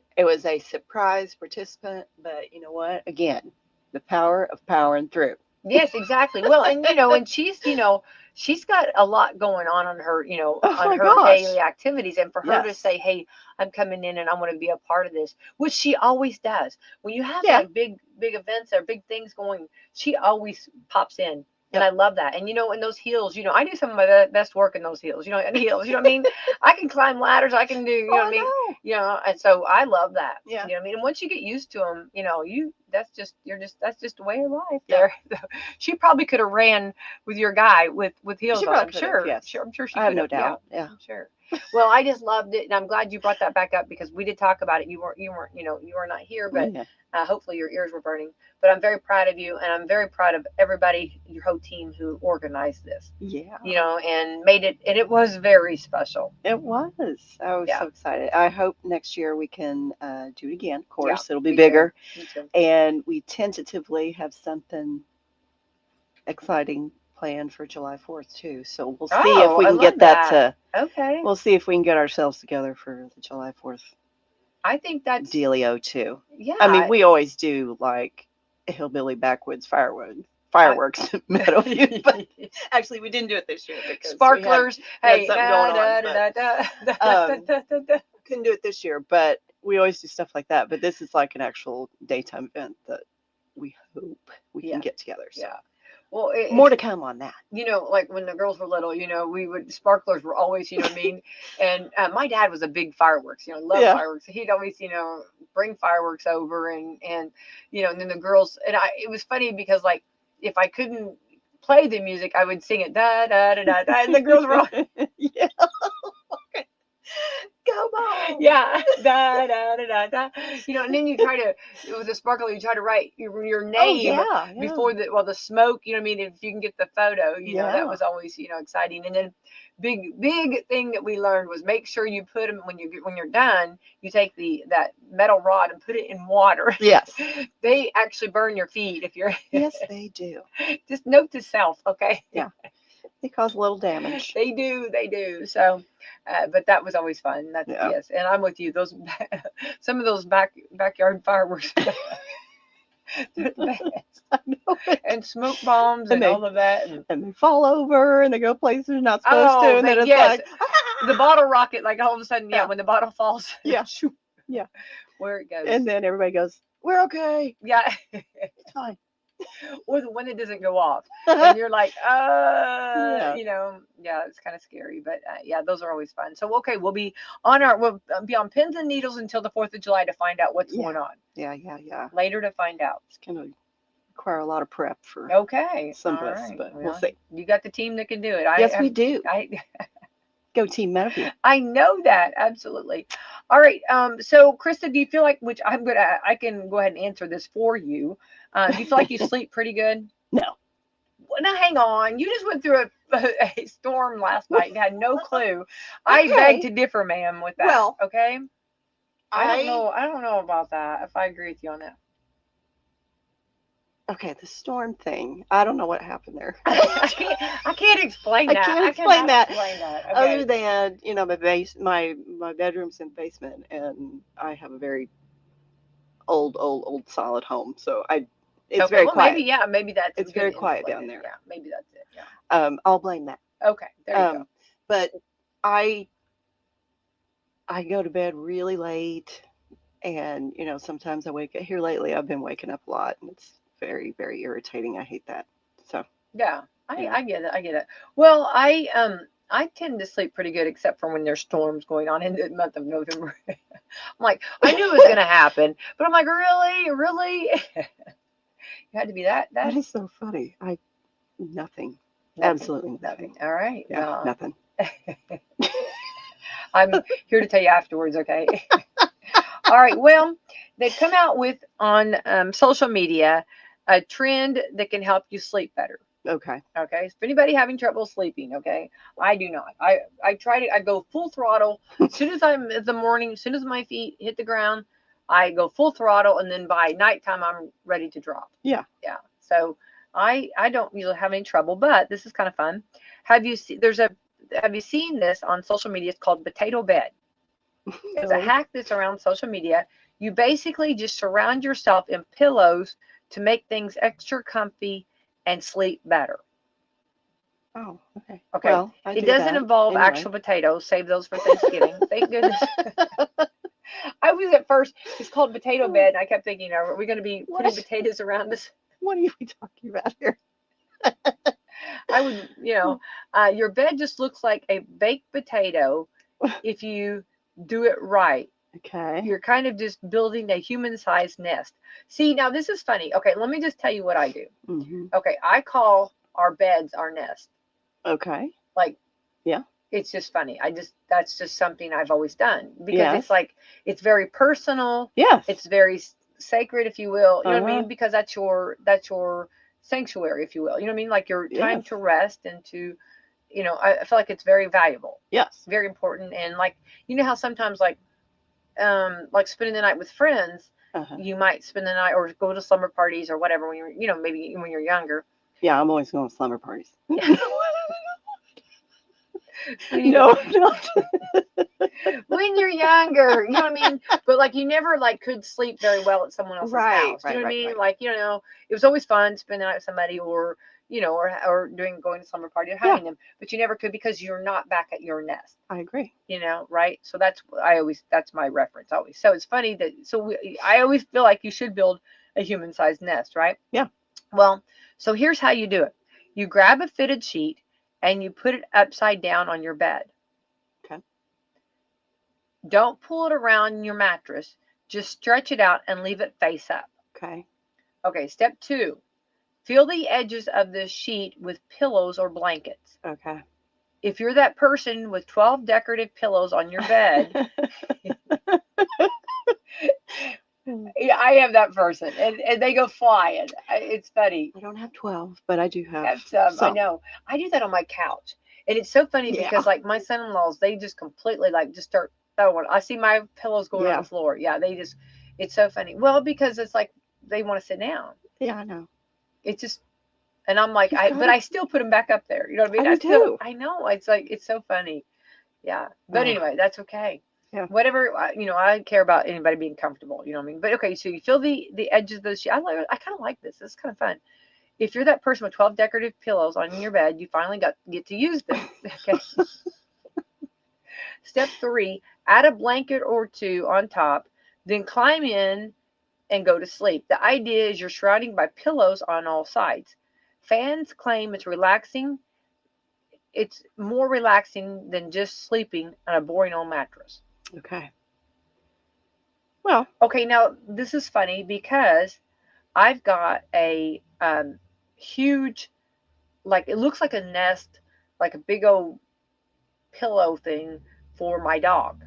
a surprise participant. But you know what? Again, the power of powering through. Yes, exactly. Well, and and she's got a lot going on her, on her daily activities, and for her to say, "Hey, I'm coming in and I want to be a part of this," which she always does. When you have like big events or big things going, she always pops in. And I love that. And in those heels, I do some of my best work in those heels, in heels, you know what I mean? I can climb ladders. I can do, you know what I mean? And so I love that. Yeah. You know what I mean? And once you get used to them, that's just the way of life there. She probably could have ran with your guy with heels on. I'm sure. Yes. I'm sure she I have could no doubt. Yeah. I'm sure. Well, I just loved it, and I'm glad you brought that back up because we did talk about it. You weren't, you were not here, but hopefully your ears were burning. But I'm very proud of you, and I'm very proud of everybody, your whole team who organized this. Yeah. And made it, and it was very special. It was. I was so excited. I hope next year we can do it again. Of course, it'll be bigger. Me too. And we tentatively have something exciting planned for July 4th too. So we'll see if we can get that to. Okay. We'll see if we can get ourselves together for the July 4th. I think that's dealio too. Yeah. I mean, we always do like hillbilly backwoods fireworks at Meadowview, but actually we didn't do it this year because sparklers. We had something going on. Couldn't do it this year, but we always do stuff like that. But this is like an actual daytime event that we hope we can get together. So. Yeah. Well, More to come on that. you know, like when the girls were little, you know, sparklers were always, you know what I mean? And my dad was a big fireworks, you know, loved Yeah. fireworks. He'd always, you know, bring fireworks over and, you know, and then the girls, it was funny because like, if I couldn't play the music, I would sing it, da, da, da, da, da, and the girls were all, Yeah. Come on. yeah, da, da, da, da, da, you know, and then you try to, with the sparkler, you try to write your name yeah. before the smoke, you know what I mean? If you can get the photo, you know, that Yeah. was always, you know, exciting. And then big thing that we learned was make sure you put them when you're done, you take that metal rod and put it in water. Yes. They actually burn your feet if you're Yes, they do. just note to self, okay? Yeah. They cause a little damage. They do. So, but that was always fun. That's Yeah. yes, and I'm with you. Those some of those backyard fireworks, they're the best. I know it. And smoke bombs And and they- all of that. And they fall over and they go places they're not supposed Oh, to. And then it's yes. like, The bottle rocket, like all of a sudden, yeah, Yeah. when the bottle falls, Yeah. shoo, Yeah. where it goes. and then everybody goes, we're okay. Yeah, It's fine. or the one that doesn't go off, and you're like, Yeah. you know, yeah, it's kind of scary, but yeah, those are always fun. So okay, we'll be on pins and needles until the 4th of July to find out what's Yeah. going on. Yeah. Later to find out. It's going to require a lot of prep for Okay, some of all us, right. but we'll Well, see. You got the team that can do it. Yes, we do. I Go Team Meadowview. I know that, absolutely. All right. So Krista, do you feel like, which I can go ahead and answer this for you. Do you feel like you sleep pretty good? No. Well, now hang on. You just went through a storm last night and had no clue. I Okay. beg to differ, ma'am, with that. Well, okay. I don't I- know. I don't know about that. If I agree with you on that. Okay, the storm thing. I don't know what happened there. I can't explain I that. can't explain cannot that. Explain that. Okay. Other than, you know, my bedroom's in the basement and I have a very old solid home. So it's Okay, very well, quiet. maybe that's It's good very quiet down insulated. there. Yeah, maybe that's it. Yeah. I'll blame that. Okay, there you go. But I go to bed really late, and you know sometimes I wake up. Here lately, I've been waking up a lot, and it's very irritating. I hate that. So Yeah, Yeah. I get it. I get it. Well, I tend to sleep pretty good, except for when there's storms going on in the month of November. I'm like, I knew it was gonna happen, but I'm like, really? You had to be that. that is so funny. Nothing. Absolutely nothing. All right. Yeah, Well, nothing. I'm here to tell you afterwards. Okay. All right. Well, they come out with on social media a trend that can help you sleep better. Okay. Okay. If anybody having trouble sleeping, okay, I do not. I go full throttle as soon as I'm in the morning, as soon as my feet hit the ground, I go full throttle, and then by nighttime I'm ready to drop. Yeah. Yeah. So I don't usually have any trouble, but this is kind of fun. Have you seen this on social media? It's called potato bed. It's a hack that's around social media. You basically just surround yourself in pillows to make things extra comfy and sleep better. Oh, okay. Okay. Well, I It do doesn't that involve anyway. actual potatoes. Save those for Thanksgiving. Thank goodness. I was at first, it's called potato bed, and I kept thinking, are we going to be putting What? potatoes around us? What are we talking about here? I would, your bed just looks like a baked potato if you do it right. Okay. You're kind of just building a human-sized nest. See, now this is funny. Okay, let me just tell you what I do. Mm-hmm. Okay, I call our beds our nest. Okay. Like, Yeah. It's just funny. That's just something I've always done because Yes. it's like, it's very personal. Yes. It's very sacred, if you will. You know what I Uh-huh. mean? Because that's your sanctuary, if you will. You know what I mean? Like your time Yes. to rest and to, I feel like it's very valuable. Yes. Very important. And like, you know how sometimes like spending the night with friends, Uh-huh. you might spend the night or go to slumber parties or whatever when you're, maybe when you're younger. Yeah, I'm always going to slumber parties. No. No. When you're younger, you know what I mean? But like you never like could sleep very well at someone else's Right, house. You know what I mean? right. Like, it was always fun spending the night with somebody or or going to slumber party or having them, but you never could because you're not back at your nest. I agree. Right? So that's my reference always. So it's funny that I always feel like you should build a human-sized nest, right? Yeah. Well, so here's how you do it. You grab a fitted sheet and you put it upside down on your bed. Okay. Don't pull it around your mattress. Just stretch it out and leave it face up. Okay. Okay, step 2. Fill the edges of the sheet with pillows or blankets. Okay. If you're that person with 12 decorative pillows on your bed, yeah, I am that person, and they go flying. It's funny. I don't have 12, but I do have That's I some. know. I do that on my couch, and it's so funny Yeah. because like my son-in-laws, they just completely like just start throwing. I see my pillows going on Yeah. the floor. Yeah, they just. It's so funny. Well, because it's like they want to sit down. Yeah, I know. It's just, and I'm like, You've but got- I still put them back up there. You know what I mean? I do too. I know. It's like it's so funny. Yeah, but Oh. anyway, that's okay. Yeah. Whatever, I care about anybody being comfortable. You know what I mean? But okay, so you feel the edges of the sheet. I kind of like this. This is kind of fun. If you're that person with 12 decorative pillows on your bed, you finally get to use them. Okay. Step 3: add a blanket or 2 on top, then climb in and go to sleep. The idea is you're surrounding by pillows on all sides. Fans claim it's relaxing. It's more relaxing than just sleeping on a boring old mattress. Okay. Well, Okay, now this is funny because I've got a huge, like it looks like a nest, like a big old pillow thing for my dog.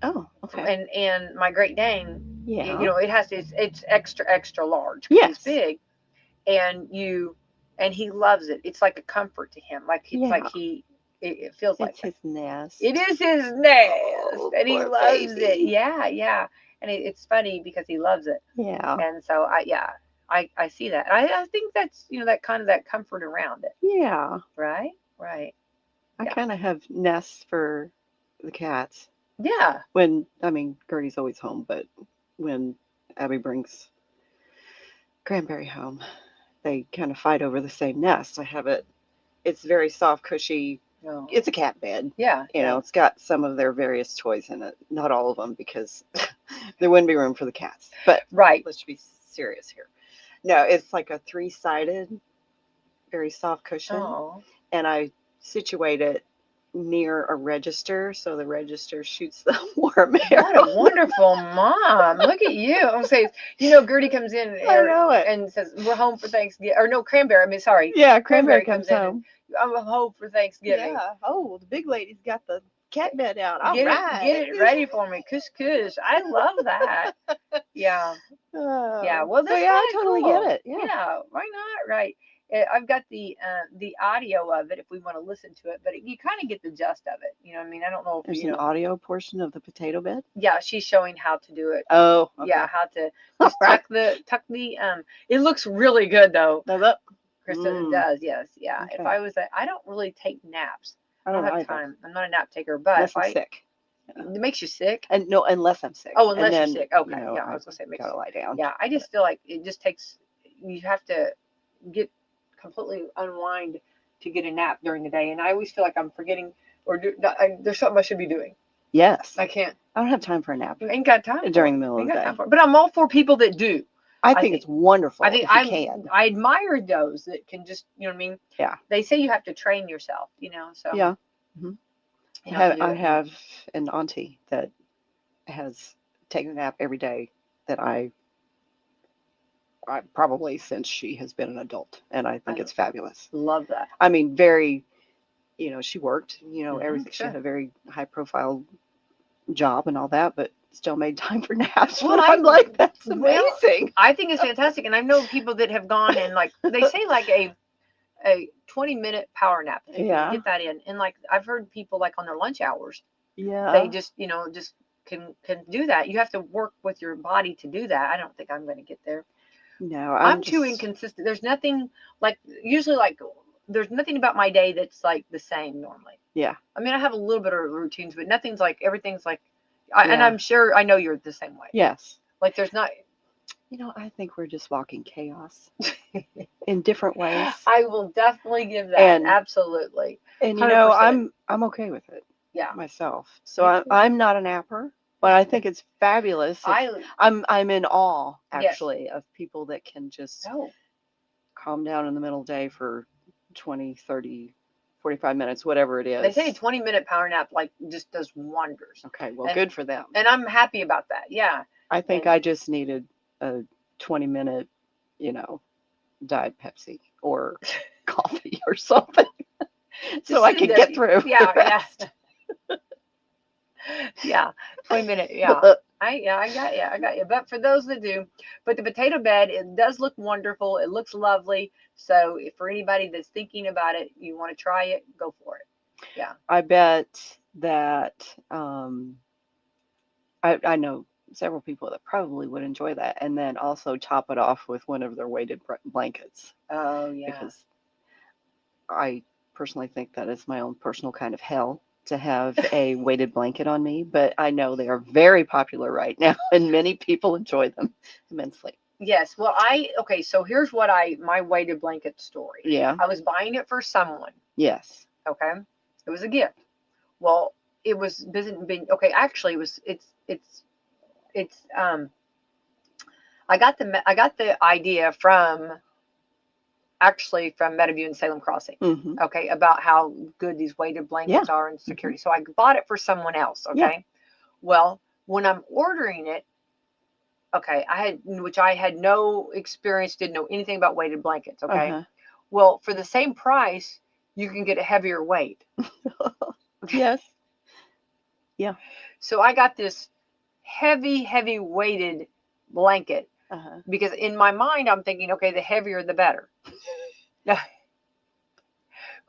oh, okay. And my Great Dane, Yeah. it has it's extra large. Yes. It's big, and he loves it. It's like a comfort to him. Like it's Yeah. like it feels like It's his nest. it is his nest, Oh, and he poor loves it. baby. Yeah, yeah. And it's funny because he loves it. Yeah. And so I see that. I think that's that kind of that comfort around it. Yeah. Right. I Yeah. kind of have nests for the cats. Yeah. Gertie's always home, but when Abby brings Cranberry home, they kind of fight over the same nest. I have it. It's very soft, cushy. No. It's a cat bed. Yeah. It's got some of their various toys in it. Not all of them, because there wouldn't be room for the cats. But Right. let's be serious here. No, it's like a 3-sided, very soft cushion. Oh. And I situate it near a register, so the register shoots the warm air. What a wonderful mom! Look at you. I'm saying, Gertie comes in I know it. and says, "We're home for Thanksgiving." Or no, Cranberry. Sorry. Yeah, Cranberry comes in home. I'm home for Thanksgiving. Yeah. Oh, the big lady's got the cat bed out. All Get right. it ready for me. Kush kush. I love that. Yeah. Yeah. Well, that's I kinda totally cool. get it. Yeah. Why not? Right. I've got the audio of it if we want to listen to it, but you kind of get the gist of it. You know what I mean? I don't know if There's an audio portion of the potato bed. Yeah, she's showing how to do it. Oh, okay. Yeah, how to just tuck the it looks really good though. Does it? Krista, it does, yes. Yeah. Okay. If I was I don't really take naps. I don't have either. time. I'm not a nap taker, but Unless if I'm sick. it makes you sick. And no, unless I'm sick. Oh, unless and you're then, sick. Okay. Yeah, I was gonna say it makes gotta you lie down. Yeah, I just feel like it just takes you have to get completely unwind to get a nap during the day, and I always feel like I'm forgetting there's something I should be doing. Yes. I can't. I don't have time for a nap I ain't got time during the middle of the day. But I'm all for people that do. I think it's wonderful. I think if you can. I admire those that can just, you know what I mean? Yeah. They say you have to train yourself, so. Yeah. Mm-hmm. I have an auntie that has taken a nap every day that I probably since she has been an adult, and I think it's fabulous. Love that. I mean, very, she worked, everything. Sure. She had a very high profile job and all that, but still made time for naps. Well, I'm like, that's amazing. I think it's fantastic, and I know people that have gone and they say like a 20-minute power nap. If you can get that in, and like I've heard people like on their lunch hours. Yeah. They just just can do that. You have to work with your body to do that. I don't think I'm going to get there. No, I'm too inconsistent. There's nothing usually there's nothing about my day that's like the same normally. Yeah. I mean, I have a little bit of routines, but nothing's like everything's like, and I'm sure I know you're the same way. Yes. Like there's not. I think we're just walking chaos in different ways. I will definitely give that. Absolutely. And 100%. I'm okay with it. Yeah. Myself. So I'm not a napper. But I think it's fabulous. I'm in awe, actually, of people that can just calm down in the middle of the day for 20, 30, 45 minutes, whatever it is. They say a 20-minute power nap like just does wonders. Okay, well, And- good for them. And I'm happy about that. Yeah. I think and- I just needed a 20-minute, Diet Pepsi or coffee or something, so I could get through. Yeah, the rest. Yeah. 20-minute. Yeah. I got you. But for those that do, but the potato bed, it does look wonderful. It looks lovely. So if for anybody that's thinking about it, you want to try it, go for it. Yeah. I bet that I know several people that probably would enjoy that, and then also top it off with one of their weighted blankets, Oh yeah. because I personally think that is my own personal kind of hell to have a weighted blanket on me, but I know they are very popular right now, and many people enjoy them immensely. Yes. Well, okay. So here's what my weighted blanket story. Yeah. I was buying it for someone. Yes. Okay. It was a gift. Well, it was being okay. Actually, it's I got the idea from Meadowview and Salem Crossing. Mm-hmm. Okay, about how good these weighted blankets are and security. So I bought it for someone else. Okay. Yeah. Well, when I'm ordering it, okay, I had no experience, didn't know anything about weighted blankets. Okay. Uh-huh. Well, for the same price, you can get a heavier weight. Yes. Yeah. So I got this heavy weighted blanket Uh-huh. because in my mind I'm thinking, okay, the heavier the better.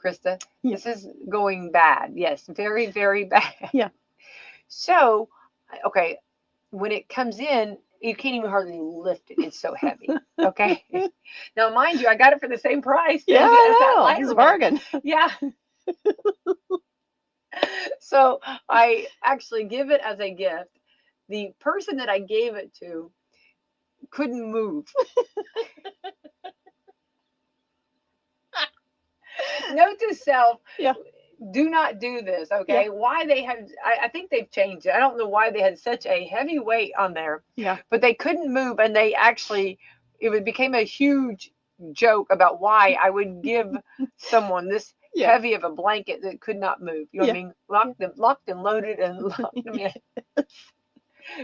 Krista, Yeah. this is going bad. Yes, very, very bad. Yeah. So, okay, when it comes in, you can't even hardly lift it. It's so heavy. Okay. Now, mind you, I got it for the same price. Yeah, as I that know. lighter It's a one. bargain. Yeah. So I actually give it as a gift. The person that I gave it to couldn't move. Note to self, Yeah. do not do this, okay? Yeah. Why they have, I think they've changed it. I don't know why they had such a heavy weight on there, Yeah. but they couldn't move, and it became a huge joke about why I would give someone this Yeah. heavy of a blanket that could not move. You know what I mean? Locked and loaded and locked them in.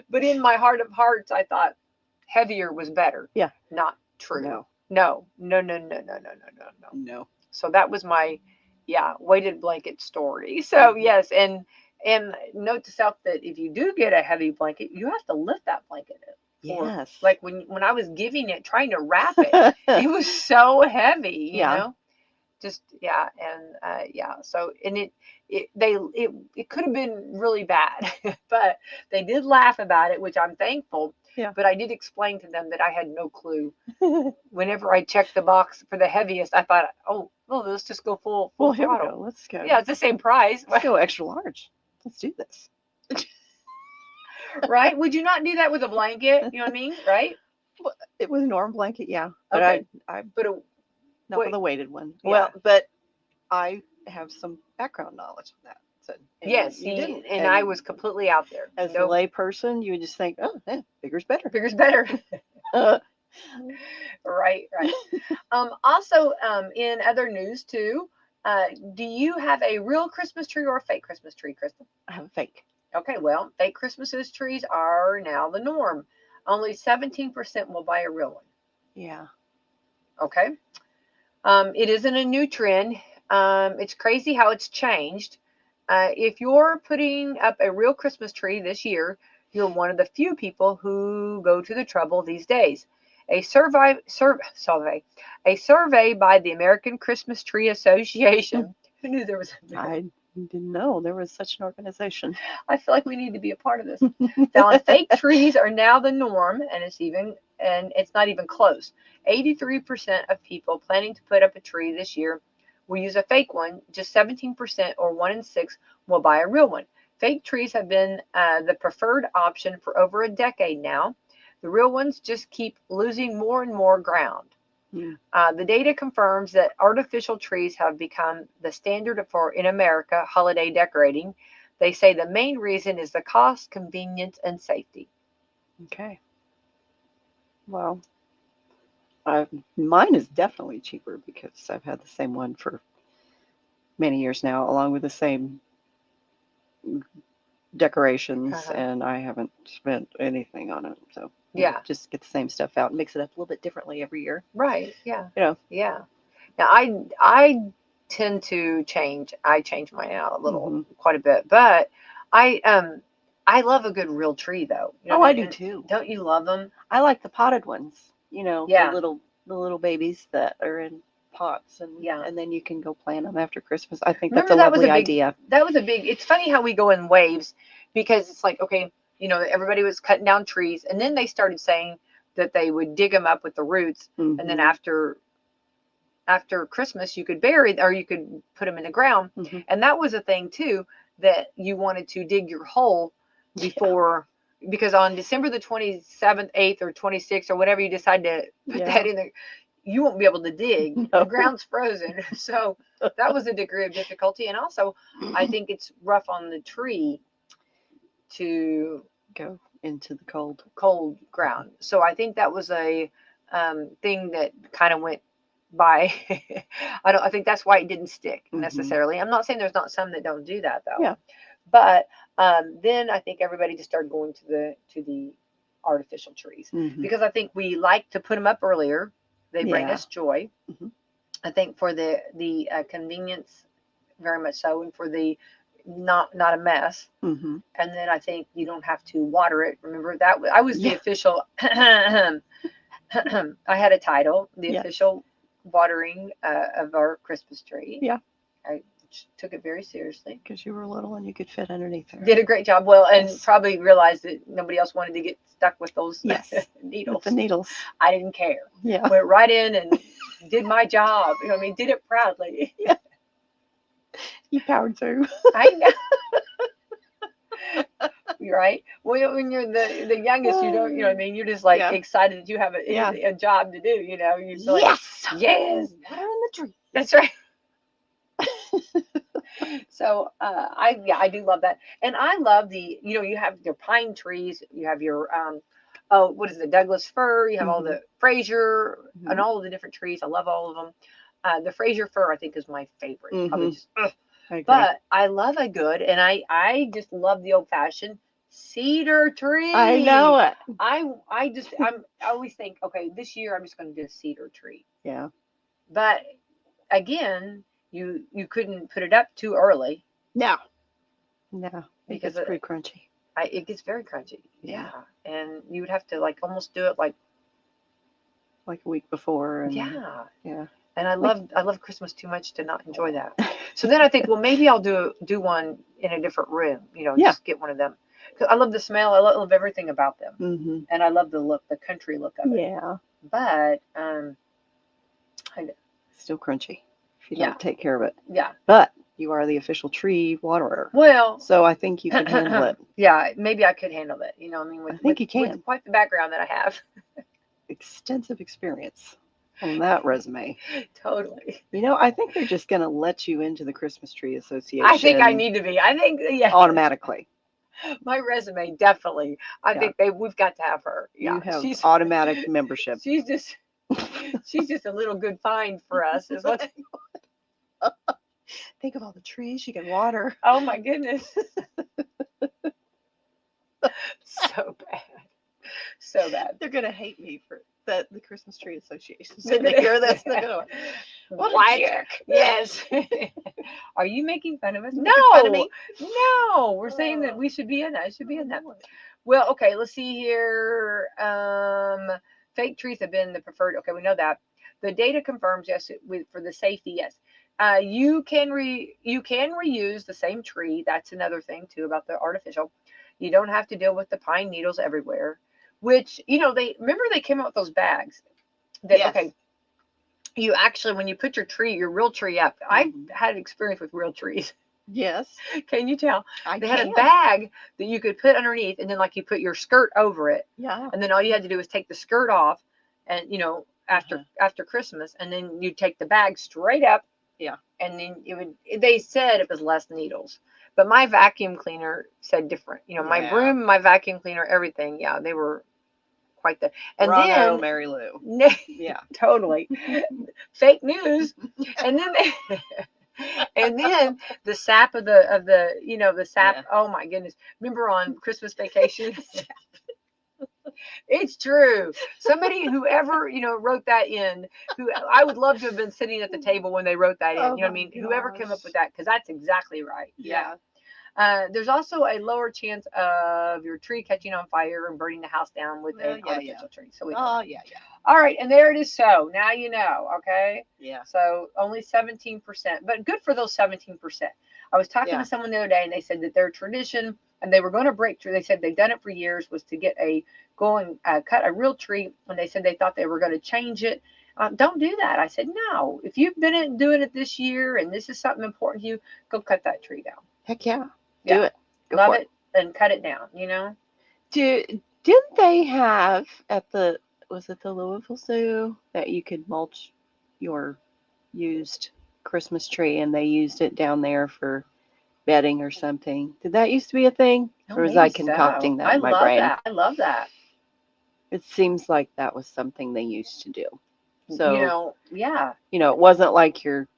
But in my heart of hearts, I thought heavier was better. Yeah. Not true. No. No. So that was my, weighted blanket story. So yes, and note to self that if you do get a heavy blanket, you have to lift that blanket up. Yes. Like when I was giving it, trying to wrap it, it was so heavy, you Yeah. know. Just So and it could have been really bad, but they did laugh about it, which I'm thankful. Yeah. But I did explain to them that I had no clue. Whenever I checked the box for the heaviest, I thought, oh, let's just go full Well, here we throttle. go. Let's go. Yeah, it's the same price. Let's go extra large. Let's do this. Right? Would you not do that with a blanket? You know what I mean? Right? Well, it was a norm blanket, yeah. But Okay. I But not wait. with a weighted one. Yeah. Well, but I have some background knowledge on that. So, yes, you didn't. and I was completely out there. As a lay person, you would just think, oh, yeah, bigger's better. Bigger's better. Right. Also, in other news too, do you have a real Christmas tree or a fake Christmas tree, Kristen? I have a fake. Okay, well, fake Christmas trees are now the norm. Only 17% will buy a real one. Yeah. Okay. It isn't a new trend. It's crazy how it's changed. If you're putting up a real Christmas tree this year, you're one of the few people who go to the trouble these days. A survey by the American Christmas Tree Association. Who knew there was I didn't know there was such an organization. I feel like we need to be a part of this. Found fake trees are now the norm, and it's not even close. 83% of people planning to put up a tree this year will use a fake one. Just 17%, or 1 in 6, will buy a real one. Fake trees have been the preferred option for over a decade now. The real ones just keep losing more and more ground. The data confirms that artificial trees have become the standard in America holiday decorating. They say the main reason is the cost, convenience, and safety. Okay. Well, Mine is definitely cheaper because I've had the same one for many years now, along with the same decorations, Uh-huh. and I haven't spent anything on it. So Yeah. just get the same stuff out and mix it up a little bit differently every year. Right. Yeah. You know. Yeah. Now I tend to change. I change mine out a little, Mhm. quite a bit, but I love a good real tree though. You know Oh, what I mean? do And too. don't you love them? I like the potted ones. You know, Yeah. the little babies that are in pots, and Yeah. and then you can go plant them after Christmas. I think Remember that's a that was lovely a big idea. that was a big it's funny how we go in waves because it's like, okay, you know, everybody was cutting down trees and then they started saying that they would dig them up with the roots and then Mhm. after Christmas you could bury or you could put them in the ground. Mhm. And that was a thing too, that you wanted to dig your hole Yeah. before, because on December the 27th, 8th, or 26th, or whatever you decide to put Yeah. that in there, you won't be able to dig. No. The ground's frozen. So that was a degree of difficulty. And also, I think it's rough on the tree to Go into the cold. cold ground. So I think that was a thing that kind of went by. I think that's why it didn't stick Mhm. necessarily. I'm not saying there's not some that don't do that though. Yeah. But then I think everybody just started going to the artificial trees Mhm. because I think we like to put them up earlier. They bring Yeah. us joy. Mhm. I think for the convenience, very much so, and for the not a mess. Mhm. And then I think you don't have to water it. Remember that I was the Yeah. official. I had a title, the Yes. official watering of our Christmas tree. Yeah. I took it very seriously. Because you were little and you could fit underneath there. Did a great job. Well, and Yes. probably realized that nobody else wanted to get stuck with those Yes. needles. With the needles. I didn't care. Yeah. Went right in and did my job. You know what I mean? Did it proudly. Yeah. You powered through. I know. You're right. Well, when you're the youngest, you don't, you know what I mean? You're just like Yeah. excited that you have Yeah. a job to do, you know? You feel like, Yes. yes, Water in the tree. that's right. So I do love that. And I love you know, you have your pine trees, you have your oh, what is it, Douglas fir, you have all Mhm. the Fraser and Mhm. all of the different trees. I love all of them. The Fraser fir I think is my favorite. Probably Mhm. just I agree. but I love a good, and I just love the old fashioned cedar tree. I know it. I always think, okay, this year I'm just going to do a cedar tree. Yeah. But again, you couldn't put it up too early No. No. It because gets pretty crunchy. it gets very crunchy. Yeah. Yeah, and you would have to like almost do it like Like a week before. And yeah. Yeah. And I love Christmas too much to not enjoy that. So then I think, well, maybe I'll do one in a different room. You know, Yeah. just get one of them because I love the smell. I love everything about them, Mhm. and I love the look, the country look of it. Yeah. But Still crunchy if you Yeah. don't take care of it. yeah. But you are the official tree waterer. Well, So I think you can handle it. yeah, maybe I could handle it. You know, I mean, I think you can. with quite the background that I have. Extensive experience on that resume. Totally. You know, I think they're just going to let you into the Christmas Tree Association. I think I need to be. I think yeah. automatically. My resume definitely. I think we've got to have her. Yeah, You have she's automatic membership. she's just a little good find for us. Is what? Think of all the trees you can water. Oh my goodness. So bad. So bad. They're going to hate me for that. The Christmas Tree Association. They're They're going to gonna- hear this. They're going to what What? a jerk. Yes. Are you making fun of us? Making fun of No. me? No. We're saying that we should be in that. It should be in that. Well, okay, let's see here. Fake trees have been the preferred. Okay, we know that. The data confirms yes for the safety. Yes, you can reuse the same tree. That's another thing too about the artificial. You don't have to deal with the pine needles everywhere. Which they came out with those bags. That Yes. okay. You actually, when you put your real tree up, I've had experience with real trees. Yes. Can you tell? I They can. had a bag that you could put underneath, and then like you put your skirt over it, Yeah. and then all you had to do was take the skirt off, and after Christmas, and then you take the bag straight up. Yeah. And then they said it was less needles, but my vacuum cleaner said different. My Yeah. broom, my vacuum cleaner, everything. Yeah, they were quite the. And Bravo, then Mary Lou. Yeah. Totally fake news. And then and then the sap of the the sap. Yeah. Oh my goodness! Remember on Christmas Vacation? It's true. Somebody, whoever, wrote that in, who I would love to have been sitting at the table when they wrote that in. Oh You know what I my mean? Whoever came up gosh. with that, because that's exactly right. Yeah. There's also a lower chance of your tree catching on fire and burning the house down with Well, an yeah, artificial tree. So we know Oh, that. yeah. All right, and there it is. So now you know, okay? Yeah. So only 17%, but good for those 17%. I was talking Yeah. to someone the other day, and they said that their tradition, and they were going to break through. They said they've done it for years, was to go and cut a real tree, and they said they thought they were going to change it. Don't do that. I said, no. If you've been doing it this year, and this is something important to you, go cut that tree down. Heck yeah. Yeah. Do it. Go Love for it and cut it down, Didn't they have at was it the Louisville Zoo that you could mulch your used Christmas tree and they used it down there for bedding or something? Did that used to be a thing? Oh, Or was I maybe concocting so. that in my brain? I love that. It seems like that was something they used to do. So, yeah. it wasn't like you're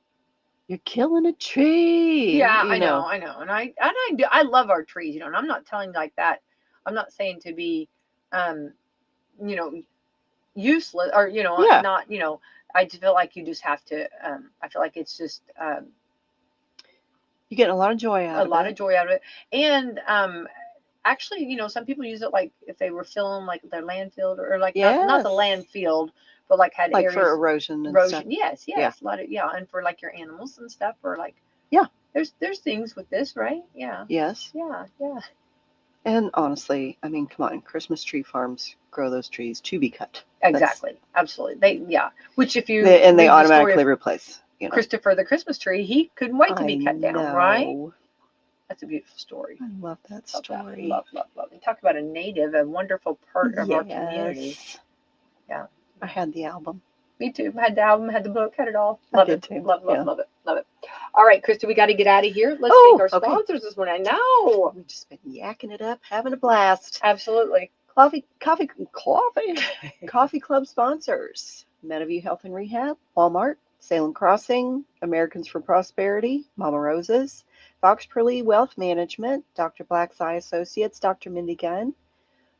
killing a tree. Yeah, I know. And I love our trees, and I'm not telling like that. I'm not saying to be useless or Yeah. not, I just feel like you just have to I feel like it's just You're getting a lot of joy out of it. And actually, some people use it like if they were filling like their landfill or like not the landfill, but like had like areas for erosion and stuff. Yes, Yeah. a lot of and for like your animals and stuff, or like Yeah. There's things with this, right? Yeah. Yes. Yeah. And honestly, I mean, come on, Christmas tree farms grow those trees to be cut. Exactly. Absolutely. Which if you they automatically replace. Christopher the Christmas tree, he couldn't wait to be cut down, right? That's a beautiful story. I love that story. Love. And talk about a wonderful part of our community. Yeah. I had the album. Me too. I had the album, had the book, had it all. Love it too. Love it. All right, Krista, we got to get out of here. Let's thank our sponsors this morning. I know. We've just been yakking it up, having a blast. Absolutely. Coffee Club sponsors: Meadowview Health and Rehab, Walmart, Salem Crossing, Americans for Prosperity, Mama Rosa's, Fox Perley Wealth Management, Dr. Black's Eye Associates, Dr. Mindy Gunn,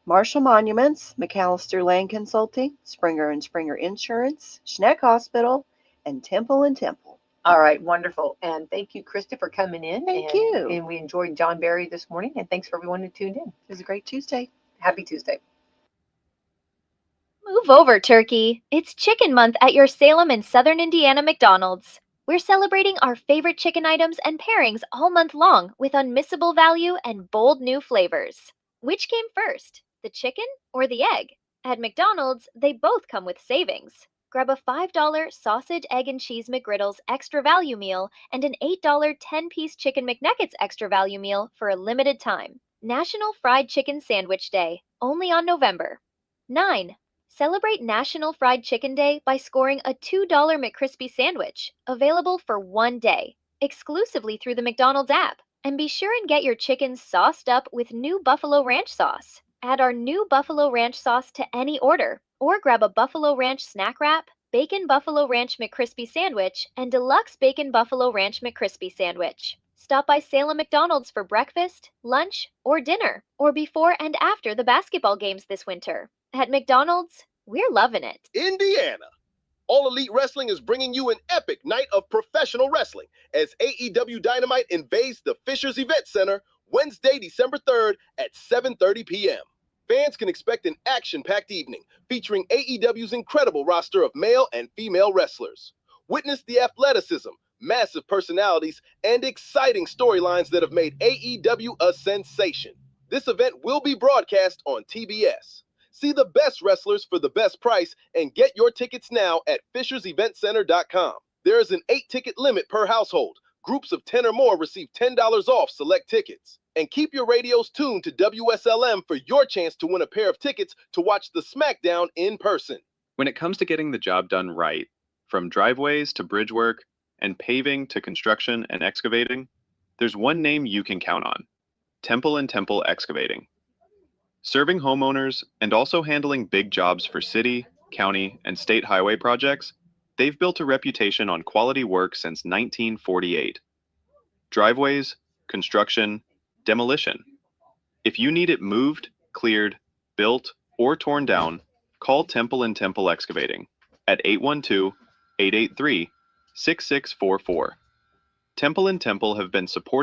Marshall Monuments, McAllister Land Consulting, Springer and Springer Insurance, Schneck Hospital, and Temple and Temple. All right, wonderful. And thank you, Krista, for coming in. Thank you. And we enjoyed John Barry this morning. And thanks for everyone who tuned in. It was a great Tuesday. Happy Tuesday. Move over, Turkey. It's Chicken Month at your Salem and Southern Indiana McDonald's. We're celebrating our favorite chicken items and pairings all month long with unmissable value and bold new flavors. Which came first, the chicken or the egg? At McDonald's, they both come with savings. Grab a $5 sausage, egg, and cheese McGriddles extra value meal and an $8 10-piece chicken McNuggets extra value meal for a limited time. National Fried Chicken Sandwich Day, only on November. 9. Celebrate National Fried Chicken Day by scoring a $2 McCrispy sandwich, available for 1 day, exclusively through the McDonald's app. And be sure and get your chicken sauced up with new Buffalo Ranch sauce. Add our new Buffalo Ranch sauce to any order, or grab a Buffalo Ranch snack wrap, Bacon Buffalo Ranch McCrispy sandwich, and Deluxe Bacon Buffalo Ranch McCrispy sandwich. Stop by Salem McDonald's for breakfast, lunch, or dinner, or before and after the basketball games this winter. At McDonald's, we're loving it. Indiana. All Elite Wrestling is bringing you an epic night of professional wrestling as AEW Dynamite invades the Fishers Event Center Wednesday, December 3rd at 7:30 p.m. Fans can expect an action-packed evening featuring AEW's incredible roster of male and female wrestlers. Witness the athleticism, massive personalities, and exciting storylines that have made AEW a sensation. This event will be broadcast on TBS. See the best wrestlers for the best price and get your tickets now at FishersEventCenter.com. There is an 8-ticket limit per household. Groups of 10 or more receive $10 off select tickets. And keep your radios tuned to Wslm for your chance to win a pair of tickets to watch the SmackDown in person. When it comes to getting the job done right, from driveways to bridge work and paving to construction and excavating, there's one name you can count on: Temple and Temple Excavating. Serving homeowners and also handling big jobs for city, county, and state highway projects, they've built a reputation on quality work since 1948. Driveways, construction, demolition. If you need it moved, cleared, built, or torn down, call Temple & Temple Excavating at 812-883-6644. Temple & Temple have been supporting